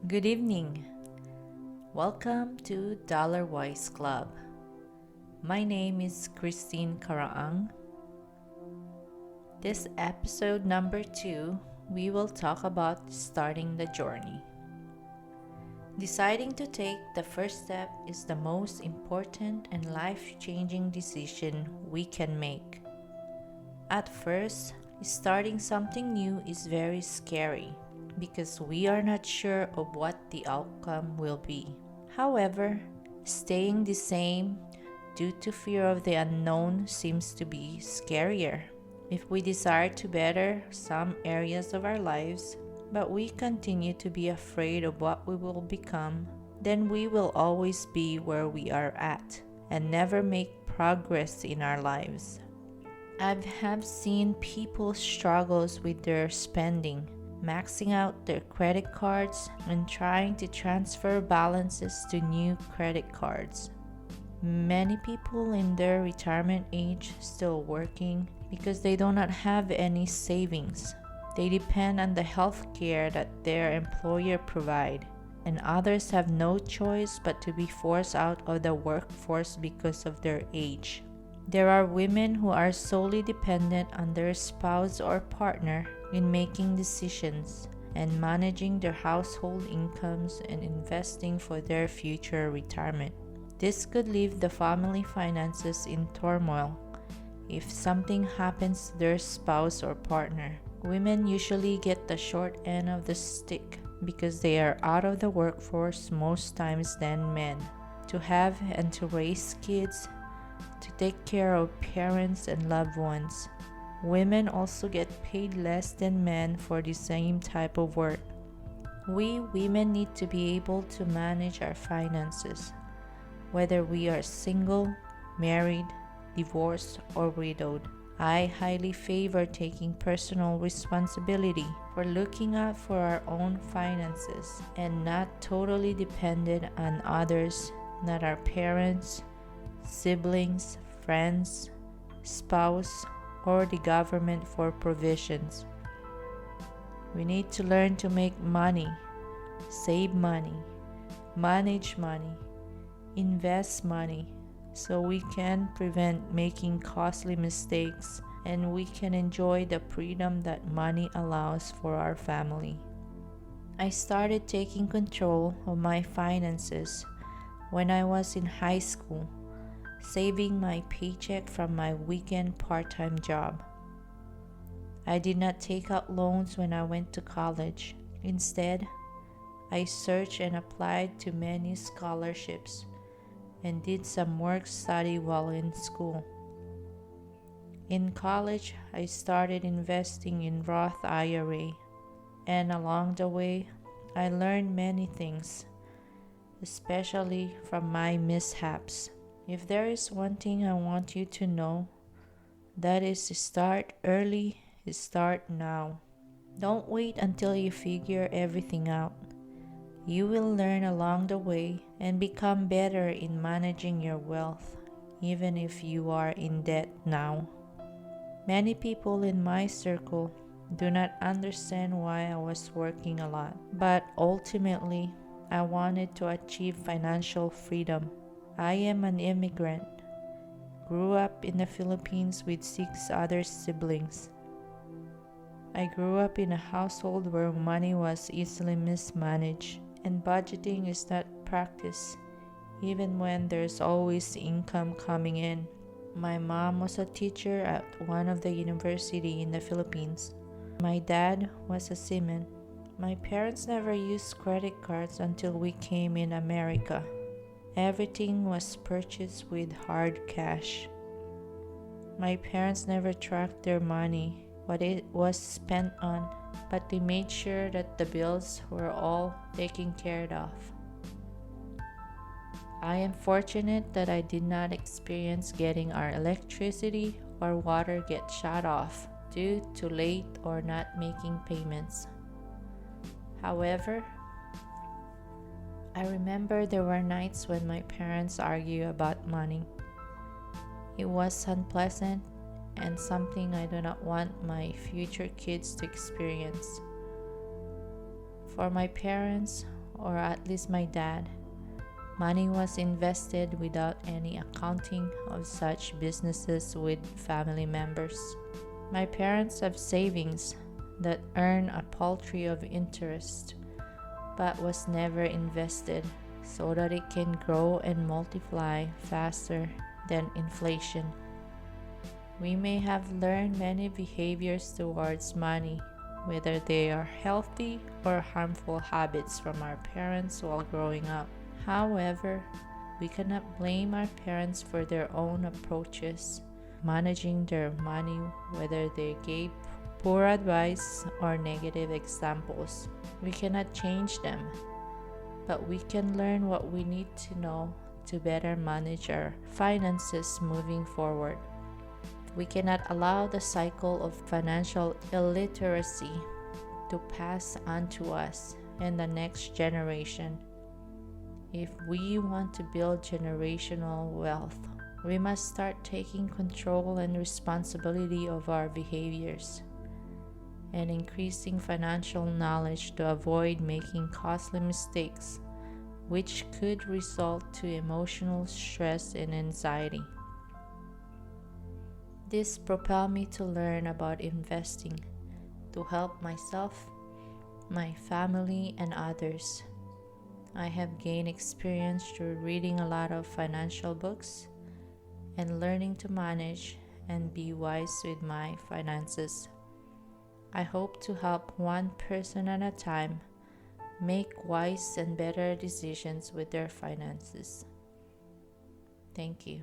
Good evening. Welcome to Dollar Wise Club. My name is Christine Karaang. This episode number 2, we will talk about starting the journey. Deciding to take the first step is the most important and life-changing decision we can make. At first, starting something new is very scary because we are not sure of what the outcome will be. However, staying the same due to fear of the unknown seems to be scarier. If we desire to better some areas of our lives, but we continue to be afraid of what we will become, then we will always be where we are at and never make progress in our lives. I have seen people struggles with their spending, maxing out their credit cards and trying to transfer balances to new credit cards. Many people in their retirement age still working because they do not have any savings. They depend on the health care that their employer provide, and others have no choice but to be forced out of the workforce because of their age. There are women who are solely dependent on their spouse or partner in making decisions and managing their household incomes and investing for their future retirement. This could leave the family finances in turmoil if something happens to their spouse or partner. Women usually get the short end of the stick because they are out of the workforce most times than men. To have and to raise kids, to take care of parents and loved ones. Women also get paid less than men for the same type of work. We women need to be able to manage our finances, whether we are single, married, divorced, or widowed. I highly favor taking personal responsibility for looking out for our own finances and not totally dependent on others, not our parents, siblings, friends, spouse, or the government for provisions. We need to learn to make money, save money, manage money, invest money, so we can prevent making costly mistakes and we can enjoy the freedom that money allows for our family. I started taking control of my finances when I was in high school, saving my paycheck from my weekend part-time job. I did not take out loans when I went to college. Instead, I searched and applied to many scholarships and did some work study while in school. In college, I started investing in Roth IRA, and along the way, I learned many things, especially from my mishaps. If there is one thing I want you to know, that is to start early, start now. Don't wait until you figure everything out. You will learn along the way and become better in managing your wealth, even if you are in debt now. Many people in my circle do not understand why I was working a lot, but ultimately, I wanted to achieve financial freedom. I am an immigrant, grew up in the Philippines with 6 other siblings. I grew up in a household where money was easily mismanaged and budgeting is not practiced, even when there's always income coming in. My mom was a teacher at one of the university in the Philippines. My dad was a seaman. My parents never used credit cards until we came in America. Everything was purchased with hard cash. My parents never tracked their money, what it was spent on, but they made sure that the bills were all taken care of. I am fortunate that I did not experience getting our electricity or water get shut off due to late or not making payments. However, I remember there were nights when my parents argued about money. It was unpleasant and something I do not want my future kids to experience. For my parents, or at least my dad, money was invested without any accounting of such businesses with family members. My parents have savings that earn a paltry of interest, but was never invested so that it can grow and multiply faster than inflation. We may have learned many behaviors towards money, whether they are healthy or harmful habits from our parents while growing up. However, we cannot blame our parents for their own approaches managing their money, whether they gave poor advice or negative examples. We cannot change them, but we can learn what we need to know to better manage our finances moving forward. We cannot allow the cycle of financial illiteracy to pass on to us and the next generation. If we want to build generational wealth, we must start taking control and responsibility of our behaviors and increasing financial knowledge to avoid making costly mistakes which could result to emotional stress and anxiety. This propelled me to learn about investing to help myself, my family, and others. I have gained experience through reading a lot of financial books and learning to manage and be wise with my finances. I hope to help one person at a time make wise and better decisions with their finances. Thank you.